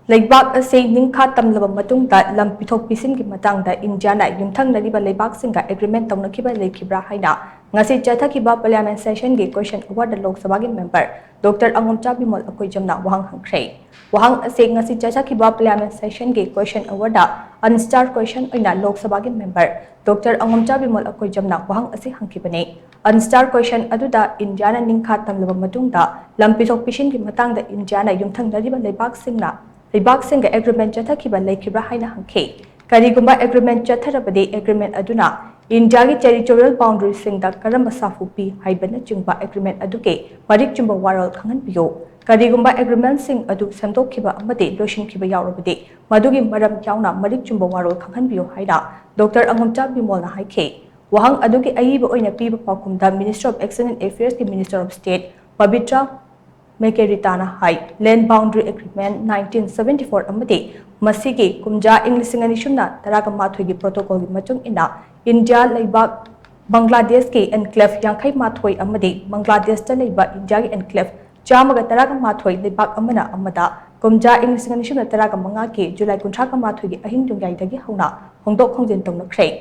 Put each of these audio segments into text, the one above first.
Leibak ase ningkha tamlaba matungda lam pithok pisin ki matangda India na yumthangnariba leibak singa agreement tawnakiba leikibra haina ngasi chathakiba parliament session gi question award Lok Sabha gi member Dr. Angomcha Bimol akoijamna wahang hangkhrei wahang ase ngasi chathakiba parliament session gi question award unstar question oina Lok Sabha gi member Dr. Angomcha Bimol akoijamna wahang ase hangkibane unstar question aduda India na ningkha tamlaba matungda lam pithok pisin ki matangda India na yumthangnariba leibak singna Leibak singa agreement chathakiba leikibra haina hangkhe karigumba agreement chatharabadi agreement aduna India gi territorial boundary singda karamba safu pi haibana chingba agreement aduke marik chumba warol khangan biyo karigumba agreement sing adu samdokhiba amade loishinkhiba yawrabadi madugi maram yauna marik chumba warol khangan biyo haina Dr. Angomcha Bimol na haikhe wahang adugi ayiba oina piba pakumda Minister of External Affairs ki Minister of State Pabitra Mekeritana High Land Boundary Agreement 1974 amade masigi kumja inglisingani shumna taraga mathoigi protocol gi matung ina India leibak Bangladesh ke enclave yankai mathoi amade Bangladesh ta leiba India gi enclave chamaga taraga mathoi leibak amana amada kumja inglisingani shumna taraga manga ke July 19 mathoigi ahing dungai dagi hauna hongdok khongjin tongna khrei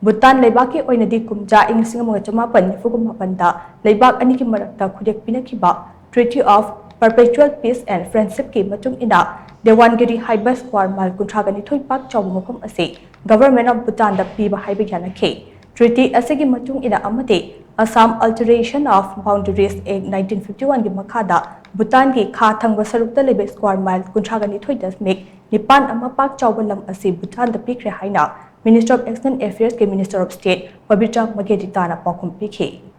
Bhutan leibak ki oinadi kumja inglisingama chamapan fugumapanda leibak ani ki marakta khudek pinakhiba Treaty of Perpetual Peace and Friendship ki matung ina Dewangiri Haiba Square Mal Kuntragani Thoi Pak Chawbu Mafam ase Government of Bhutan da piba haiba yanakhe Treaty asegi matung ina amate Assam Alteration of Boundaries Act 1951 gi makhada Bhutan ki kha thangba sarukta lebe square mile Kuntragani Thoi dasmek nipan ama Pak Chawbu lam ase Bhutan da pikre haina Minister of External Affairs ke Minister of State Pabitra Mekeritana pakum pikhe